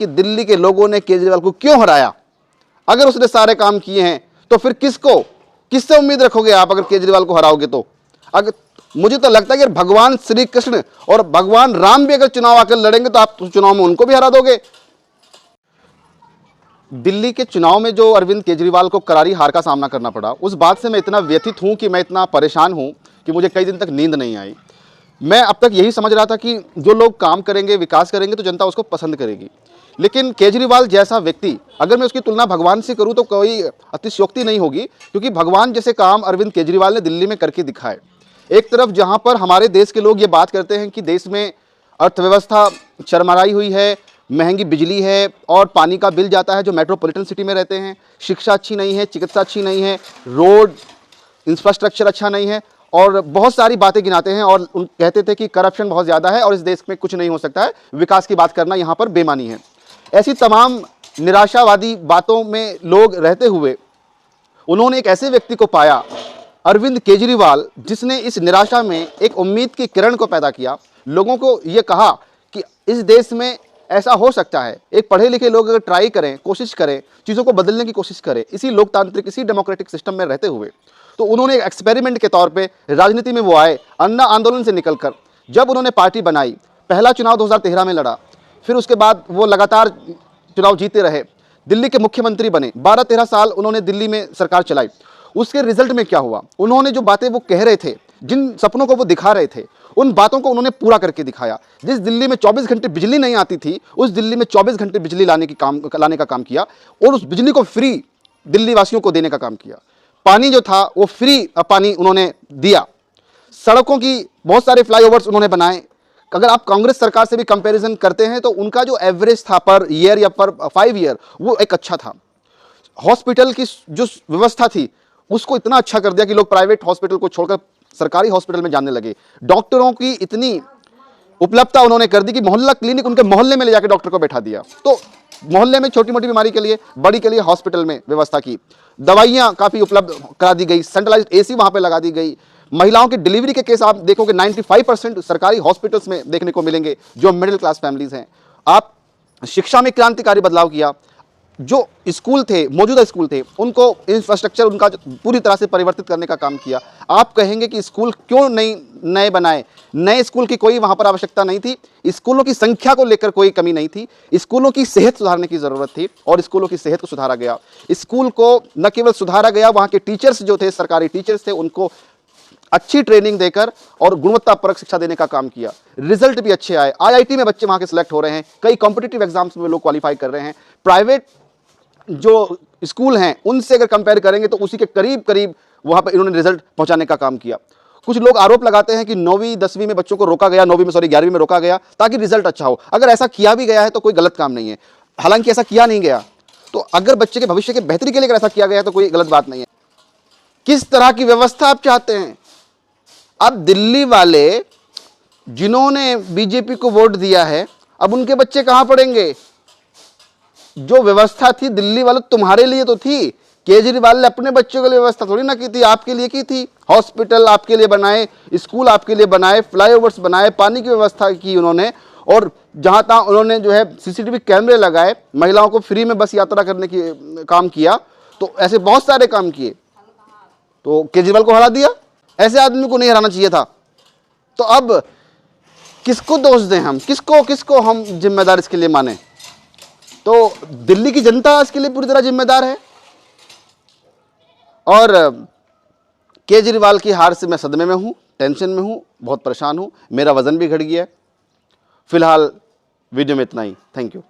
कि दिल्ली के लोगों ने केजरीवाल को क्यों हराया। अगर उसने सारे काम किए हैं तो फिर किससे उम्मीद रखोगे आप अगर केजरीवाल को हराओगे तो। अगर मुझे तो लगता है कि भगवान श्री कृष्ण और भगवान राम भी अगर चुनाव आकर लड़ेंगे तो आप चुनाव में उनको भी हरा दोगे। दिल्ली के चुनाव में जो अरविंद केजरीवाल को करारी हार का सामना करना पड़ा, उस बात से मैं इतना व्यथित हूं कि मैं इतना परेशान हूं कि मुझे कई दिन तक नींद नहीं आई। मैं अब तक यही समझ रहा था कि जो लोग काम करेंगे, विकास करेंगे तो जनता उसको पसंद करेगी, लेकिन केजरीवाल जैसा व्यक्ति, अगर मैं उसकी तुलना भगवान से करूं तो कोई अतिशयोक्ति नहीं होगी, क्योंकि भगवान जैसे काम अरविंद केजरीवाल ने दिल्ली में करके दिखाए। एक तरफ जहां पर हमारे देश के लोग ये बात करते हैं कि देश में अर्थव्यवस्था चरमराई हुई है, महंगी बिजली है और पानी का बिल जाता है जो मेट्रोपॉलिटन सिटी में रहते हैं, शिक्षा अच्छी नहीं है, चिकित्सा अच्छी नहीं है, रोड इंफ्रास्ट्रक्चर अच्छा नहीं है और बहुत सारी बातें गिनाते हैं और कहते थे कि करप्शन बहुत ज़्यादा है और इस देश में कुछ नहीं हो सकता है, विकास की बात करना यहाँ पर बेमानी है। ऐसी तमाम निराशावादी बातों में लोग रहते हुए उन्होंने एक ऐसे व्यक्ति को पाया, अरविंद केजरीवाल, जिसने इस निराशा में एक उम्मीद की किरण को पैदा किया। लोगों को ये कहा कि इस देश में ऐसा हो सकता है, एक पढ़े लिखे लोग अगर ट्राई करें, कोशिश करें, चीज़ों को बदलने की कोशिश करें, इसी लोकतांत्रिक, इसी डेमोक्रेटिक सिस्टम में रहते हुए, तो उन्होंने एक एक्सपेरिमेंट के तौर पे राजनीति में वो आए। अन्ना आंदोलन से निकलकर जब उन्होंने पार्टी बनाई, पहला चुनाव 2013 में लड़ा, फिर उसके बाद वो लगातार चुनाव जीते रहे, दिल्ली के मुख्यमंत्री बने, 12-13 साल उन्होंने दिल्ली में सरकार चलाई। उसके रिजल्ट में क्या हुआ, उन्होंने जो बातें वो कह रहे थे, जिन सपनों को वो दिखा रहे थे, उन बातों को उन्होंने पूरा करके दिखाया। जिस दिल्ली में 24 घंटे बिजली नहीं आती थी, उस दिल्ली में 24 घंटे बिजली लाने का काम किया और उस बिजली को फ्री दिल्ली वासियों को देने का काम किया। पानी जो था वो फ्री पानी उन्होंने दिया। सड़कों की बहुत सारे फ्लाईओवर्स उन्होंने बनाए। अगर आप कांग्रेस सरकार से भी कंपैरिजन करते हैं तो उनका जो एवरेज था पर ईयर या पर 5 ईयर, वो एक अच्छा था। हॉस्पिटल की जो व्यवस्था थी उसको इतना अच्छा कर दिया कि लोग प्राइवेट हॉस्पिटल को छोड़कर सरकारी हॉस्पिटल में जाने लगे। डॉक्टरों की इतनी उपलब्धता उन्होंने कर दी कि मोहल्ला क्लिनिक उनके मोहल्ले में ले जाकर डॉक्टर को बैठा दिया। तो मोहल्ले में छोटी मोटी बीमारी के लिए, बड़ी के लिए हॉस्पिटल में व्यवस्था की। दवाइयाँ काफ़ी उपलब्ध करा दी गई, सेंट्रलाइज्ड एसी वहाँ पे लगा दी गई। महिलाओं की डिलीवरी के केस आप देखोगे 95% सरकारी हॉस्पिटल्स में देखने को मिलेंगे जो मिडिल क्लास फैमिलीज हैं। आप शिक्षा में क्रांतिकारी बदलाव किया। जो स्कूल थे, मौजूदा स्कूल थे, उनको इंफ्रास्ट्रक्चर उनका पूरी तरह से परिवर्तित करने का काम किया। आप कहेंगे कि स्कूल क्यों नहीं नए बनाए? नए स्कूल की कोई वहाँ पर आवश्यकता नहीं थी। स्कूलों की संख्या को लेकर कोई कमी नहीं थी। स्कूलों की सेहत सुधारने की ज़रूरत थी और स्कूलों की सेहत को सुधारा गया। स्कूल को न केवल सुधारा गया, वहाँ के टीचर्स जो थे, सरकारी टीचर्स थे, उनको अच्छी ट्रेनिंग देकर और गुणवत्तापरक शिक्षा देने का काम किया। रिजल्ट भी अच्छे आए। IIT में बच्चे वहाँ के सिलेक्ट हो रहे हैं, कई कॉम्पिटिटिव एग्जाम्स में लोग क्वालिफाई कर रहे हैं। प्राइवेट जो स्कूल हैं उनसे अगर कंपेयर करेंगे तो उसी के करीब करीब वहाँ पर इन्होंने रिजल्ट पहुँचाने का काम किया। कुछ लोग आरोप लगाते हैं कि 9वीं 10वीं में बच्चों को रोका गया, 11वीं में रोका गया ताकि रिजल्ट अच्छा हो। अगर ऐसा किया भी गया है तो कोई गलत काम नहीं है, हालांकि ऐसा किया नहीं गया। तो अगर बच्चे के भविष्य के बेहतरी के लिए अगर ऐसा किया गया है तो कोई गलत बात नहीं है। किस तरह की व्यवस्था आप चाहते हैं? अब दिल्ली वाले जिन्होंने बीजेपी को वोट दिया है, अब उनके बच्चे कहां पढ़ेंगे? जो व्यवस्था थी दिल्ली वाले तुम्हारे लिए तो थी, केजरीवाल ने अपने बच्चों के लिए व्यवस्था थोड़ी ना की थी, आपके लिए की थी। हॉस्पिटल आपके लिए बनाए, स्कूल आपके लिए बनाए, फ्लाईओवर्स बनाए, पानी की व्यवस्था की उन्होंने, और जहां तहां उन्होंने जो है CCTV कैमरे लगाए, महिलाओं को फ्री में बस यात्रा करने की काम किया। तो ऐसे बहुत सारे काम किए, तो केजरीवाल को हरा दिया। ऐसे आदमी को नहीं हराना चाहिए था। तो अब किसको दोष दें हम? किसको हम जिम्मेदार इसके लिए माने? तो दिल्ली की जनता इसके लिए पूरी तरह जिम्मेदार है। और केजरीवाल की हार से मैं सदमे में हूं, टेंशन में हूं, बहुत परेशान हूं। मेरा वजन भी घट गया है। फिलहाल वीडियो में इतना ही। Thank you.